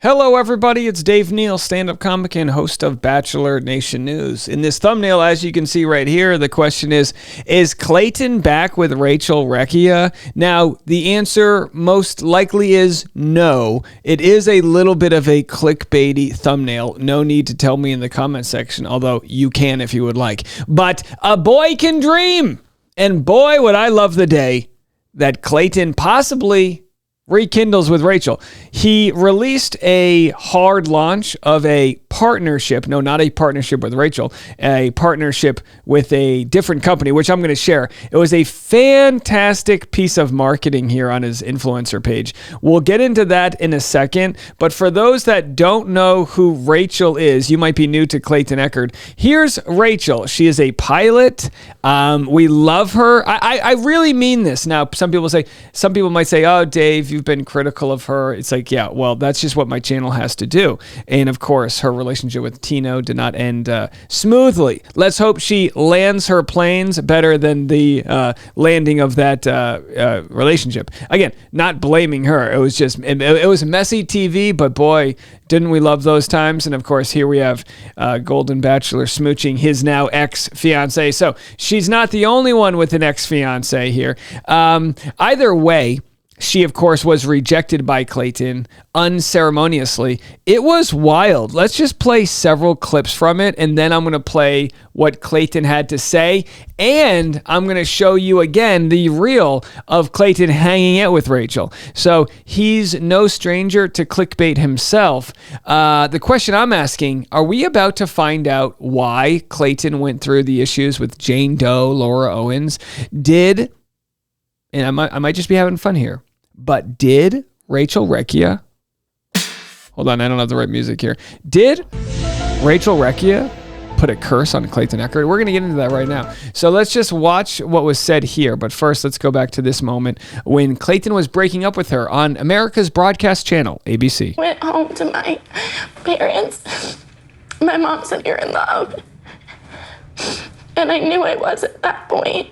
Hello, everybody. It's Dave Neal, stand-up comic and host of Bachelor Nation News. In this thumbnail, as you can see right here, the question is Clayton back with Rachel Recchia? Now, the answer most likely is no. It is a little bit of a clickbaity thumbnail. No need to tell me in the comment section, although you can if you would like. But a boy can dream. And boy, would I love the day that Clayton possibly rekindles with Rachel. He released a hard launch of a partnership. No, not a partnership with Rachel. A partnership with a different company, which I'm going to share. It was a fantastic piece of marketing here on his influencer page. We'll get into that in a second. But for those that don't know who Rachel is, you might be new to Clayton Echard. Here's Rachel. She is a pilot. We love her. I really mean this. Now, some people might say, oh, Dave, you've been critical of her. It's like, yeah, well, that's just what my channel has to do. And of course, her relationship with Tino did not end smoothly. Let's hope she lands her planes better than the landing of that relationship. Again, not blaming her. It was messy TV, but boy, didn't we love those times? And of course, here we have Golden Bachelor smooching his now ex-fiance. So she's not the only one with an ex-fiance here. Either way, she, of course, was rejected by Clayton unceremoniously. It was wild. Let's just play several clips from it, and then I'm going to play what Clayton had to say, and I'm going to show you again the reel of Clayton hanging out with Rachel. So he's no stranger to clickbait himself. The question I'm asking, are we about to find out why Clayton went through the issues with Jane Doe, Laura Owens? And I might just be having fun here, but did Rachel Recchia, hold on, I don't have the right music here. Did Rachel Recchia put a curse on Clayton Echard? We're going to get into that right now. So let's just watch what was said here. But first, let's go back to this moment when Clayton was breaking up with her on America's broadcast channel, ABC. Went home to my parents. My mom said, "You're in love." And I knew I was at that point.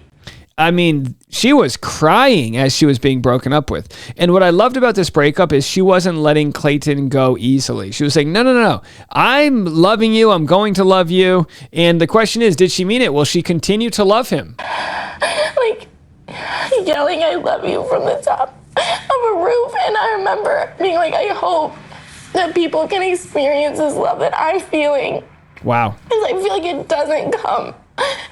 I mean, she was crying as she was being broken up with. And what I loved about this breakup is she wasn't letting Clayton go easily. She was saying, no. I'm loving you. I'm going to love you. And the question is, did she mean it? Will she continue to love him? Like, yelling, "I love you" from the top of a roof. And I remember being like, I hope that people can experience this love that I'm feeling. Wow. Because I feel like it doesn't come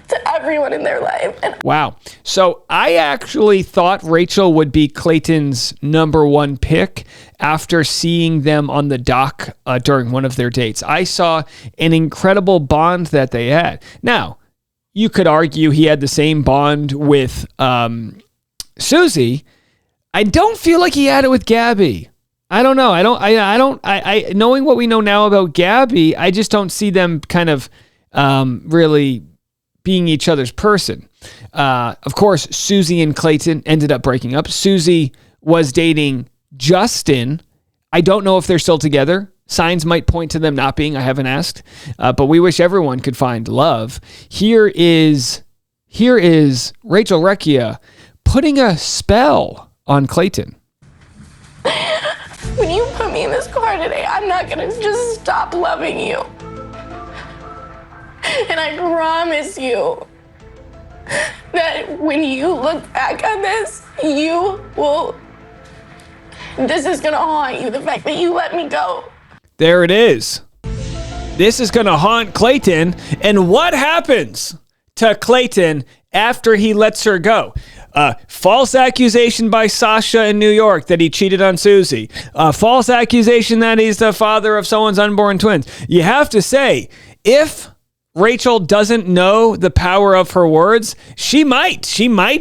to everyone in their life. Wow. So I actually thought Rachel would be Clayton's number one pick after seeing them on the dock during one of their dates. I saw an incredible bond that they had. Now, you could argue he had the same bond with Susie. I don't feel like he had it with Gabby. I don't know. I knowing what we know now about Gabby, I just don't see them kind of really being each other's person. Of course, Susie and Clayton ended up breaking up. Susie was dating Justin. I don't know if they're still together. Signs might point to them not being. I haven't asked. But we wish everyone could find love. Here is Rachel Recchia putting a spell on Clayton. When you put me in this car today, I'm not going to just stop loving you. And I promise you that when you look back on this, this is going to haunt you, the fact that you let me go. There it is. This is going to haunt Clayton. And what happens to Clayton after he lets her go? False accusation by Sasha in New York that he cheated on Susie. False accusation that he's the father of someone's unborn twins. You have to say, if Rachel doesn't know the power of her words, she might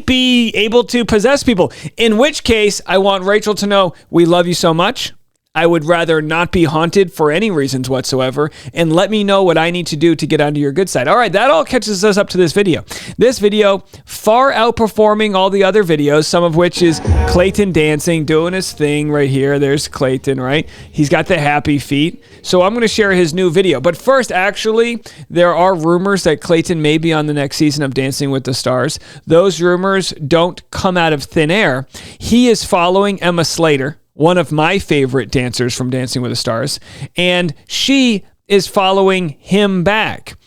be able to possess people. In which case, I want Rachel to know, we love you so much. I would rather not be haunted for any reasons whatsoever, and let me know what I need to do to get onto your good side. All right, that all catches us up to this video. This video far outperforming all the other videos, some of which is Clayton dancing, doing his thing right here. There's Clayton, right? He's got the happy feet. So I'm going to share his new video. But first, actually, there are rumors that Clayton may be on the next season of Dancing with the Stars. Those rumors don't come out of thin air. He is following Emma Slater, one of my favorite dancers from Dancing with the Stars, and she is following him back.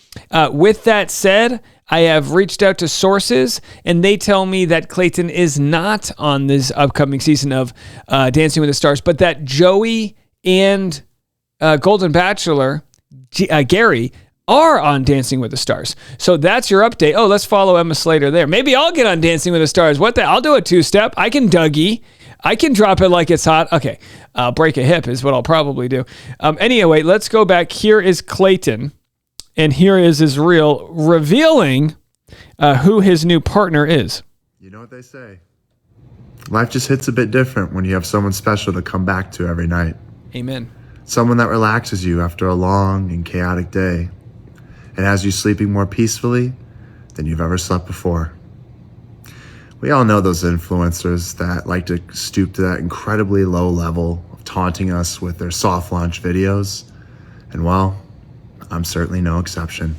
With that said, I have reached out to sources, and they tell me that Clayton is not on this upcoming season of Dancing with the Stars, but that Joey and Golden Bachelor, Gary, are on Dancing with the Stars. So that's your update. Oh, let's follow Emma Slater there. Maybe I'll get on Dancing with the Stars. I'll do a two-step. I can Dougie. I can drop it like it's hot. Okay, break a hip is what I'll probably do. Anyway, let's go back. Here is Clayton, and here is his reel revealing who his new partner is. You know what they say. Life just hits a bit different when you have someone special to come back to every night. Amen. Someone that relaxes you after a long and chaotic day and has you sleeping more peacefully than you've ever slept before. We all know those influencers that like to stoop to that incredibly low level of taunting us with their soft launch videos. And well, I'm certainly no exception.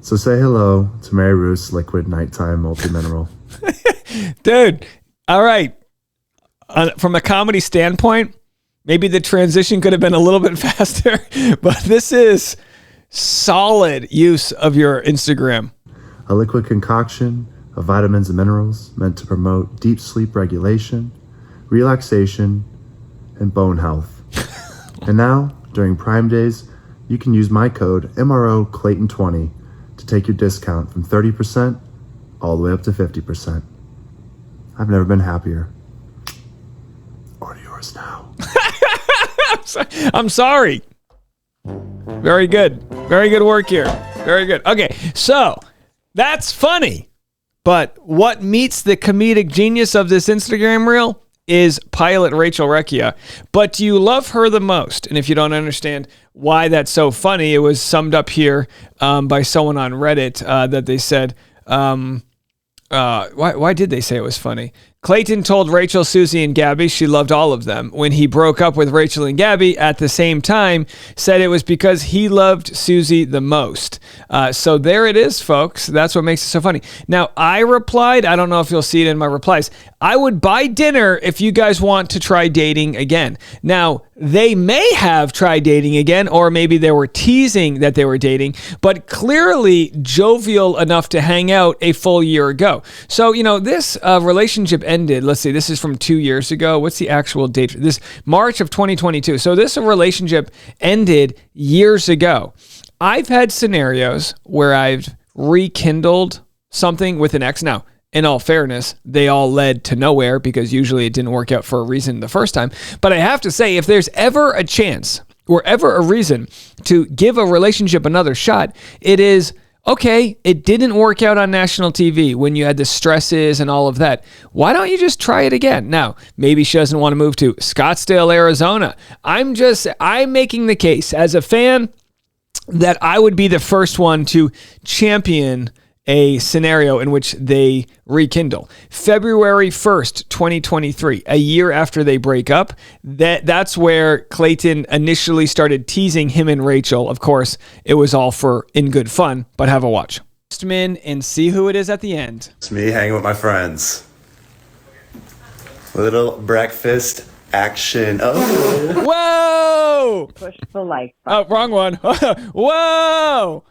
So say hello to Mary Ruth's Liquid Nighttime Multi-Mineral. Dude, all right. From a comedy standpoint, maybe the transition could have been a little bit faster, but this is solid use of your Instagram. A liquid concoction of vitamins and minerals meant to promote deep sleep regulation, relaxation, and bone health. And now, during Prime Days, you can use my code MROClayton20 to take your discount from 30% all the way up to 50%. I've never been happier. Order yours now. I'm sorry. Very good. Very good work here. Very good. Okay, so that's funny. But what meets the comedic genius of this Instagram reel is pilot Rachel Recchia. But do you love her the most? And if you don't understand why that's so funny, it was summed up here by someone on Reddit that they said, why did they say it was funny? Clayton told Rachel, Susie, and Gabby she loved all of them. When he broke up with Rachel and Gabby at the same time, said it was because he loved Susie the most. So there it is, folks. That's what makes it so funny. Now, I replied, I don't know if you'll see it in my replies, I would buy dinner if you guys want to try dating again. Now, they may have tried dating again, or maybe they were teasing that they were dating, but clearly jovial enough to hang out a full year ago. So, this relationship ended. Let's see, this is from 2 years ago. What's the actual date? This March of 2022. So this relationship ended years ago. I've had scenarios where I've rekindled something with an ex. Now, in all fairness, they all led to nowhere because usually it didn't work out for a reason the first time. But I have to say, if there's ever a chance or ever a reason to give a relationship another shot, it is, okay, it didn't work out on national TV when you had the stresses and all of that. Why don't you just try it again? Now, maybe she doesn't want to move to Scottsdale, Arizona. I'm making the case as a fan that I would be the first one to champion a scenario in which they rekindle. February 1st, 2023, a year after they break up, that's where Clayton initially started teasing him and Rachel. Of course, it was all in good fun, but have a watch. And see who it is at the end. It's me hanging with my friends. Little breakfast action. Oh. Whoa! Push the like button. Oh, wrong one. Whoa!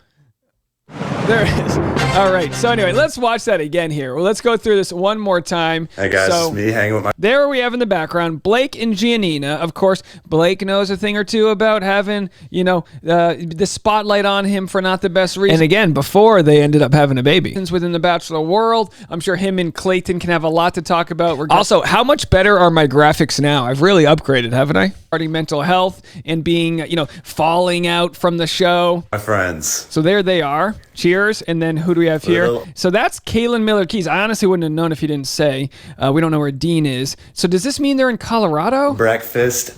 There it is. All right. So anyway, let's watch that again here. Well, let's go through this one more time. Hey guys, it's me hanging with my... There we have in the background Blake and Giannina. Of course, Blake knows a thing or two about having, the spotlight on him for not the best reason. And again, before they ended up having a baby. Within the Bachelor world, I'm sure him and Clayton can have a lot to talk about. Also, how much better are my graphics now? I've really upgraded, haven't I? Regarding mental health and being, falling out from the show. My friends. So there they are. Cheers. And then who do we have here? So that's Kaylin Miller-Keys. I honestly wouldn't have known if he didn't say. We don't know where Dean is. So does this mean they're in Colorado? Breakfast.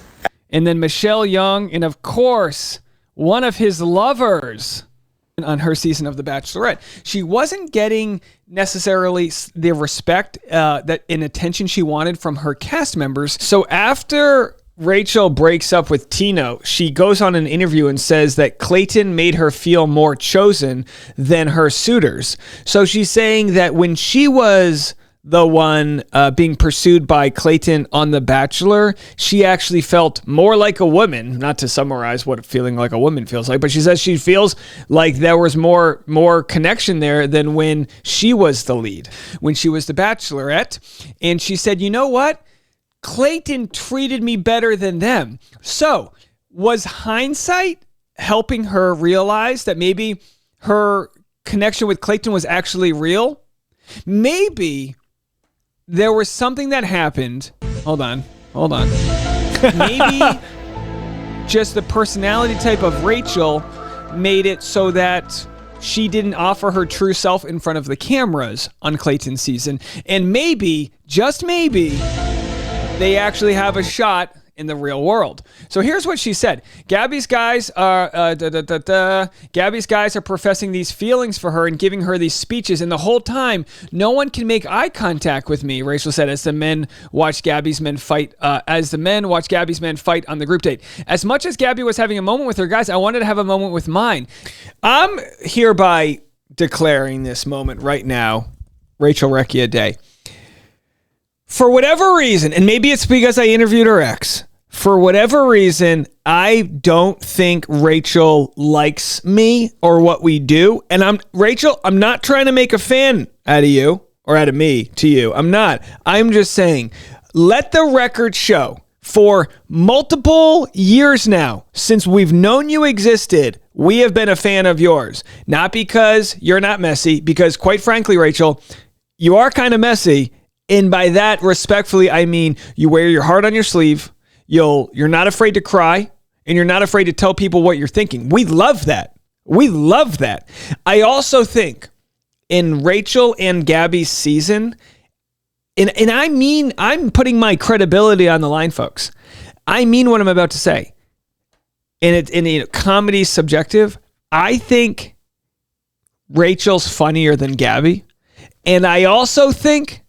And then Michelle Young, and of course, one of his lovers on her season of The Bachelorette. She wasn't getting necessarily the respect that and attention she wanted from her cast members. So after Rachel breaks up with Tino, she goes on an interview and says that Clayton made her feel more chosen than her suitors. So she's saying that when she was the one being pursued by Clayton on The Bachelor, she actually felt more like a woman, not to summarize what feeling like a woman feels like, but she says she feels like there was more connection there than when she was the lead, when she was the Bachelorette. And she said, you know what? Clayton treated me better than them. So was hindsight helping her realize that maybe her connection with Clayton was actually real? Maybe there was something that happened. Hold on. Maybe just the personality type of Rachel made it so that she didn't offer her true self in front of the cameras on Clayton's season. And maybe, just maybe, they actually have a shot in the real world. So here's what she said. Gabby's guys are professing these feelings for her and giving her these speeches, and the whole time no one can make eye contact with me, Rachel said, as the men watch Gabby's men fight on the group date. As much as Gabby was having a moment with her guys, I wanted to have a moment with mine. I'm hereby declaring this moment right now, Rachel Recchia Day. For whatever reason, and maybe it's because I interviewed her ex, for whatever reason, I don't think Rachel likes me or what we do. And Rachel, I'm not trying to make a fan out of you or out of me to you. I'm not. I'm just saying, let the record show for multiple years now, since we've known you existed, we have been a fan of yours. Not because you're not messy, because quite frankly, Rachel, you are kind of messy. And by that, respectfully, I mean you wear your heart on your sleeve. You're not afraid to cry, and you're not afraid to tell people what you're thinking. We love that. We love that. I also think in Rachel and Gabby's season, and I mean, I'm putting my credibility on the line, folks. I mean what I'm about to say. And comedy's subjective. I think Rachel's funnier than Gabby. And I also think,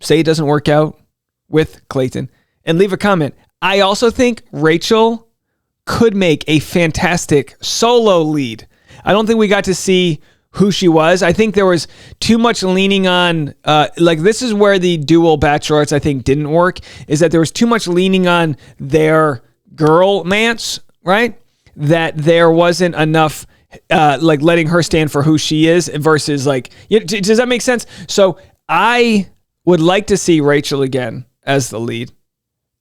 say it doesn't work out with Clayton, and leave a comment. I also think Rachel could make a fantastic solo lead. I don't think we got to see who she was. I think there was too much leaning on, this is where the dual bachelorettes, I think, didn't work, is that there was too much leaning on their girl-mance, right? That there wasn't enough, letting her stand for who she is versus, does that make sense? So I would like to see Rachel again as the lead.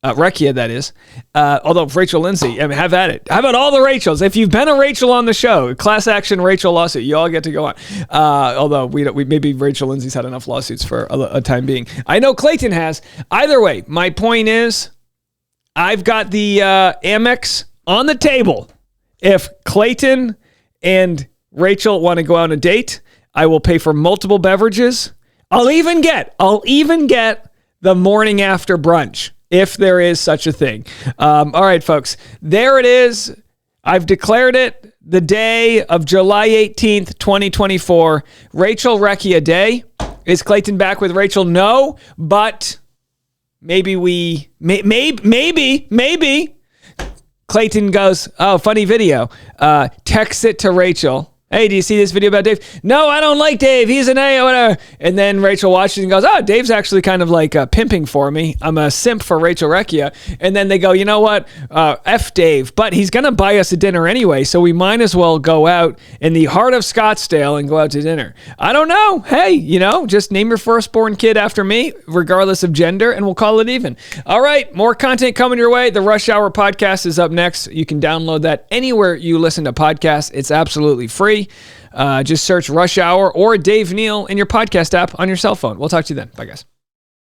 Recchia, that is. Although Rachel Lindsay, I mean, have at it. How about all the Rachels? If you've been a Rachel on the show, class action Rachel lawsuit, you all get to go on. Although we maybe Rachel Lindsay's had enough lawsuits for a time being. I know Clayton has. Either way, my point is, I've got the Amex on the table. If Clayton and Rachel want to go out on a date, I will pay for multiple beverages. I'll even get the morning after brunch, if there is such a thing. All right, folks, there it is. I've declared it the day of July 18th, 2024, Rachel Recchia Day. Is Clayton back with Rachel? No, but maybe Clayton goes, oh, funny video. Texts it to Rachel. Hey, do you see this video about Dave? No, I don't like Dave. He's an A or whatever. And then Rachel watches and goes, oh, Dave's actually kind of like pimping for me. I'm a simp for Rachel Recchia. And then they go, you know what? F Dave. But he's going to buy us a dinner anyway, so we might as well go out in the heart of Scottsdale and go out to dinner. I don't know. Hey, just name your firstborn kid after me, regardless of gender, and we'll call it even. All right, more content coming your way. The Rush Hour podcast is up next. You can download that anywhere you listen to podcasts. It's absolutely free. Just search Rush Hour or Dave Neal in your podcast app on your cell phone. We'll talk to you then. Bye, guys.